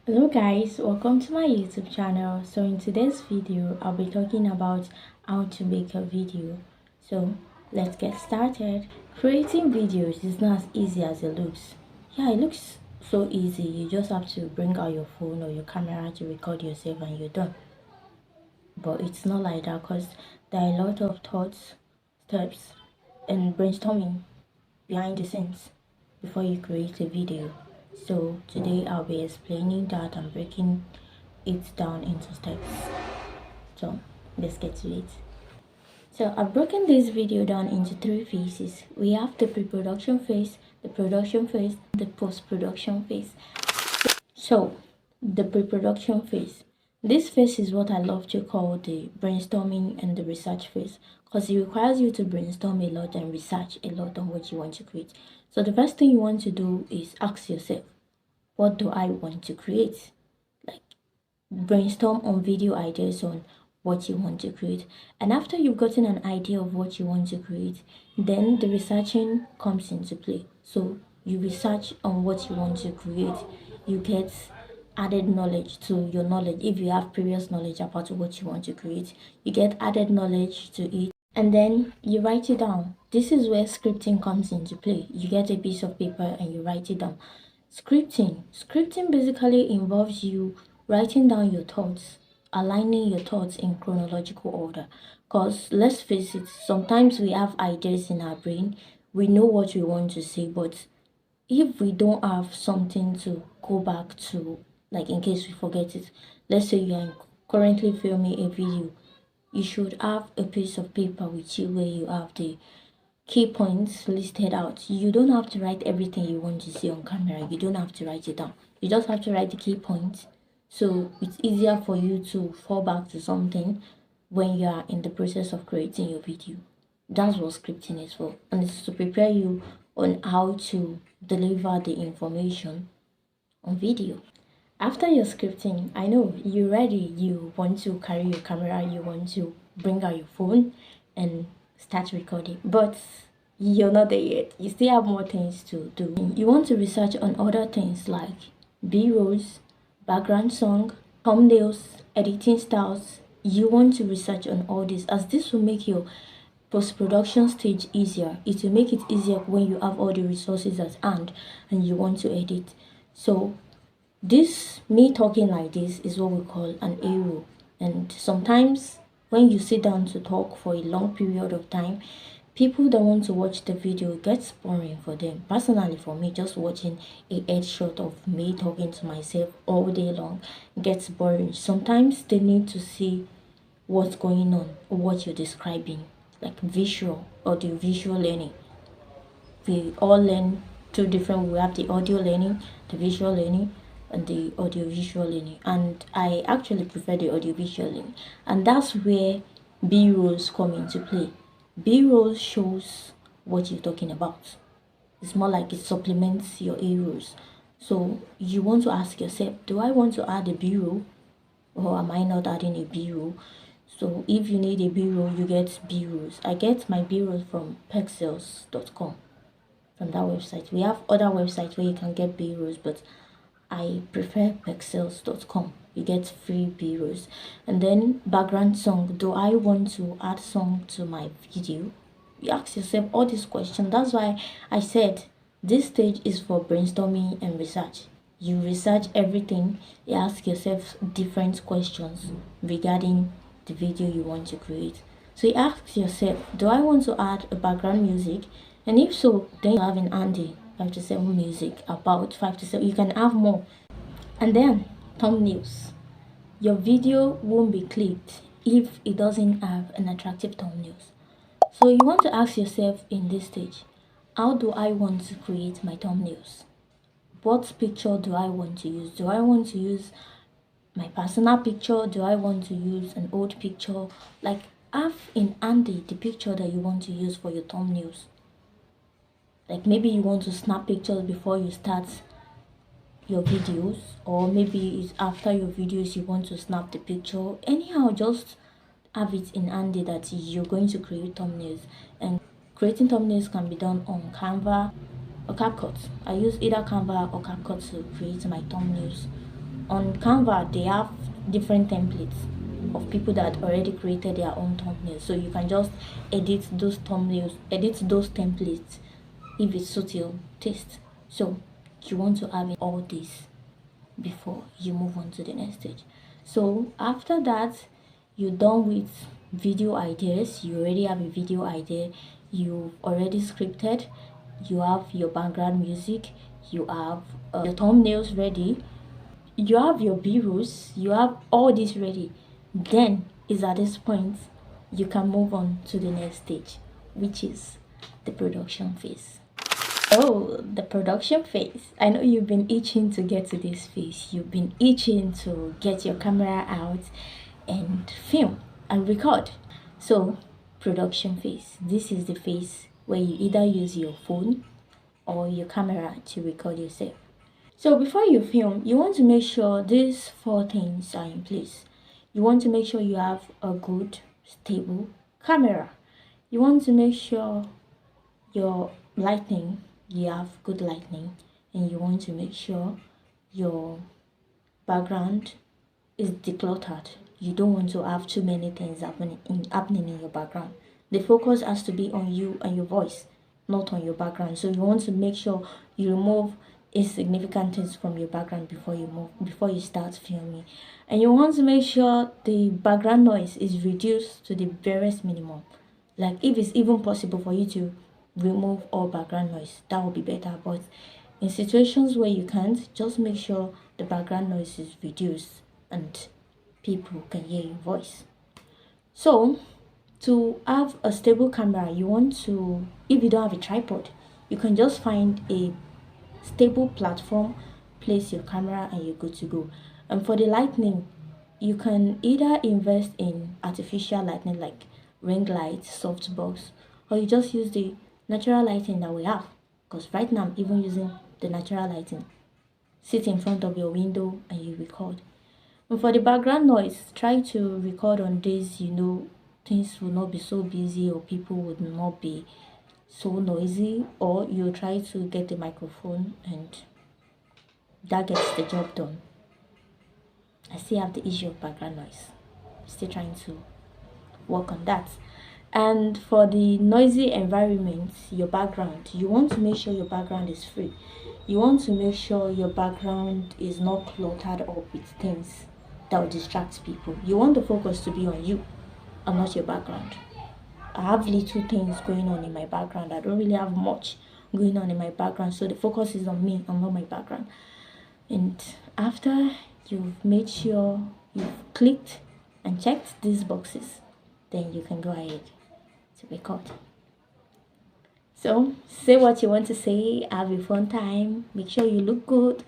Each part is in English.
Hello guys, welcome to my YouTube channel. So in today's video, I'll be talking about how to make a video. So let's get started. Creating videos is not as easy as it looks. Yeah, it looks so easy. You just have to bring out your phone or your camera to record yourself and you're done. But it's not like that because there are a lot of thoughts, steps, and brainstorming behind the scenes before you create a video. So today I'll be explaining that and breaking it down into steps. So let's get to it. So I've broken this video down into three phases. We have the pre-production phase, the production phase, the post-production phase. So the pre-production phase. This phase is what I love to call the brainstorming and the research phase because it requires you to brainstorm a lot and research a lot on what you want to create. So the first thing you want to do is ask yourself, what do I want to create? Like brainstorm on video ideas on what you want to create. And after you've gotten an idea of what you want to create, then the researching comes into play. So you research on what you want to create. You get added knowledge to your knowledge. If you have previous knowledge about what you want to create, you get added knowledge to it. And then you write it down. This is where scripting comes into play. You get a piece of paper and you write it down. Scripting basically involves you writing down your thoughts, aligning your thoughts in chronological order. Because let's face it, sometimes we have ideas in our brain, we know what we want to say, but if we don't have something to go back to, like in case we forget it, let's say you are currently filming a video, you should have a piece of paper with you where you have the key points listed out. You don't have to write everything you want to see on camera. You don't have to write it down. You just have to write the key points. So it's easier for you to fall back to something when you are in the process of creating your video. That's what scripting is for. And it's to prepare you on how to deliver the information on video. After your scripting, I know you're ready. You want to carry your camera, you want to bring out your phone and start recording, but you're not there yet. You still have more things to do. You want to research on other things like b-rolls, background song, thumbnails, editing styles. You want to research on all this, as this will make your post-production stage easier. It will make it easier when you have all the resources at hand and you want to edit. So this, me talking like this, is what we call an A-roll. And sometimes when you sit down to talk for a long period of time, people that want to watch the video gets boring for them. Personally, for me, just watching a headshot of me talking to myself all day long gets boring. Sometimes they need to see what's going on or what you're describing, like visual or the visual learning. We all learn two different. We have the audio learning, the visual learning, and the audiovisual learning, and I actually prefer the audiovisual learning, and that's where b-rolls come into play. B-rolls shows what you're talking about. It's more like it supplements your a-rolls. So you want to ask yourself, do I want to add a b-roll or am I not adding a b-roll? So if you need a b-roll, you get b-rolls. I get my b-rolls from pexels.com. From that website, we have other websites where you can get b-rolls, but I prefer pexels.com. You get free b-rolls. And then background song. Do I want to add song to my video? You ask yourself all these questions. That's why I said this stage is for brainstorming and research. You research everything. You ask yourself different questions regarding the video you want to create. So you ask yourself, do I want to add a background music? And if so, then you have an Andy 5 to 7 music, about 5 to 7. You can have more. And then thumbnails. Your video won't be clicked if it doesn't have an attractive thumbnails. So you want to ask yourself in this stage, how do I want to create my thumbnails? What picture do I want to use? Do I want to use my personal picture? Do I want to use an old picture? Like, have in handy the picture that you want to use for your thumbnails. Like maybe you want to snap pictures before you start your videos, or maybe it's after your videos you want to snap the picture. Anyhow, just have it in handy that you're going to create thumbnails. And creating thumbnails can be done on Canva or CapCut. I use either Canva or CapCut to create my thumbnails. On Canva they have different templates of people that already created their own thumbnails, so you can just edit those thumbnails, edit those templates if it suits your taste. So you want to have all this before you move on to the next stage. So after that, you're done with video ideas. You already have a video idea, you've already scripted, you have your background music, you have your thumbnails ready, you have your b-rolls, you have all this ready. Then is at this point you can move on to the next stage, which is the production phase. Oh, the production phase. I know you've been itching to get to this phase. You've been itching to get your camera out and film and record. So, production phase. This is the phase where you either use your phone or your camera to record yourself. So, before you film, you want to make sure these four things are in place. You want to make sure you have a good, stable camera. You want to make sure your lighting, you have good lighting, and you want to make sure your background is decluttered. You don't want to have too many things happening in your background. The focus has to be on you and your voice, not on your background. So you want to make sure you remove insignificant things from your background before you start filming. And you want to make sure the background noise is reduced to the barest minimum. Like if it's even possible for you to remove all background noise, that would be better. But in situations where you can't, just make sure the background noise is reduced and people can hear your voice. So to have a stable camera, you want to, if you don't have a tripod, you can just find a stable platform, place your camera, and you're good to go. And for the lighting, you can either invest in artificial lighting like ring lights, softbox, or you just use the natural lighting that we have. Because right now I'm even using the natural lighting. Sit in front of your window and you record. And for the background noise, try to record on days things will not be so busy or people would not be so noisy, or you try to get a microphone and that gets the job done. I still have the issue of background noise. Still trying to work on that. And for the noisy environment, your background, you want to make sure your background is free. You want to make sure your background is not cluttered up with things that will distract people. You want the focus to be on you and not your background. I have little things going on in my background. I don't really have much going on in my background, so the focus is on me and not my background. And after you've made sure you've clicked and checked these boxes, then you can go ahead to record. So say what you want to say, have a fun time, make sure you look good,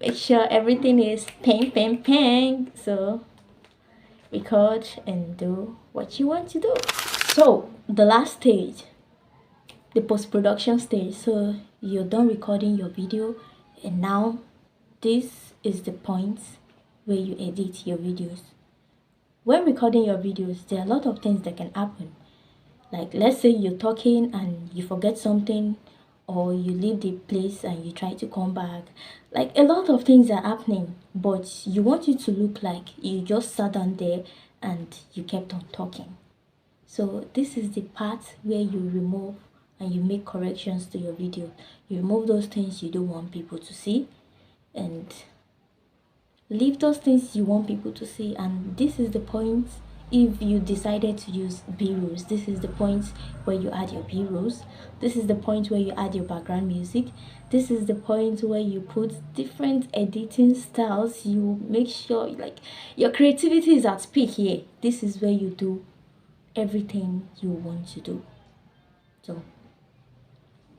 make sure everything is ping ping ping. So record and do what you want to do. So the last stage, the post-production stage. So you're done recording your video, and now this is the point where you edit your videos. When recording your videos, there are a lot of things that can happen. Like let's say you're talking and you forget something, or you leave the place and you try to come back. Like a lot of things are happening, but you want it to look like you just sat down there and you kept on talking. So this is the part where you remove and you make corrections to your video. You remove those things you don't want people to see and leave those things you want people to see. And this is the point. If you decided to use b-rolls, this is the point where you add your b-rolls. This is the point where you add your background music. This is the point where you put different editing styles. You make sure like your creativity is at peak here. This is where you do everything you want to do. So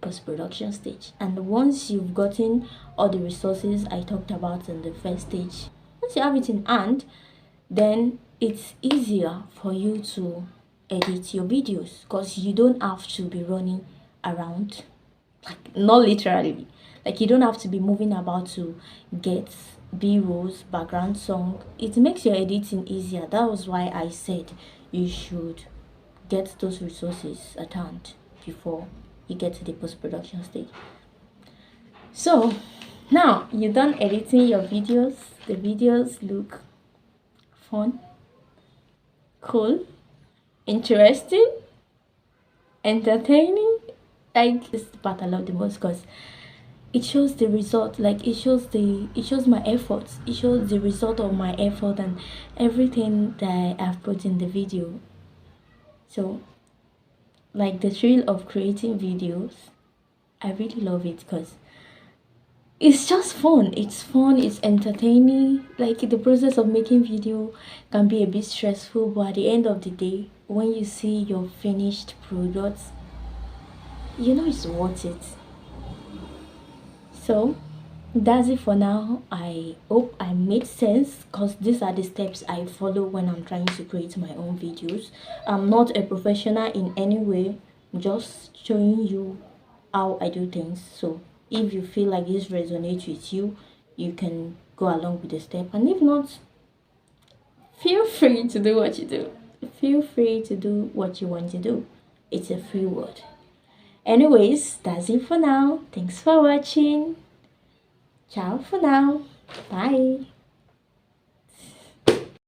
post-production stage. And once you've gotten all the resources I talked about in the first stage, once you have it in hand, then it's easier for you to edit your videos, because you don't have to be running around, like not literally, like you don't have to be moving about to get b-rolls, background song. It makes your editing easier. That was why I said you should get those resources at hand before you get to the post-production stage. So Now you're done editing your videos. The videos look fun, cool, interesting, entertaining. Like, this is the part I love the most because it shows the result. Like, it shows my efforts, it shows the result of my effort and everything that I've put in the video. So, like, the thrill of creating videos, I really love it because it's just fun. It's fun, it's entertaining. Like, the process of making video can be a bit stressful, but at the end of the day, when you see your finished products, you know it's worth it. So that's it for now. I hope I made sense because these are the steps I follow when I'm trying to create my own videos. I'm not a professional in any way, just showing you how I do things. So if you feel like this resonates with you, you can go along with the step, and if not, feel free to do what you do. Feel free to do what you want to do. It's a free word. Anyways, that's it for now. Thanks for watching. Ciao for now. Bye.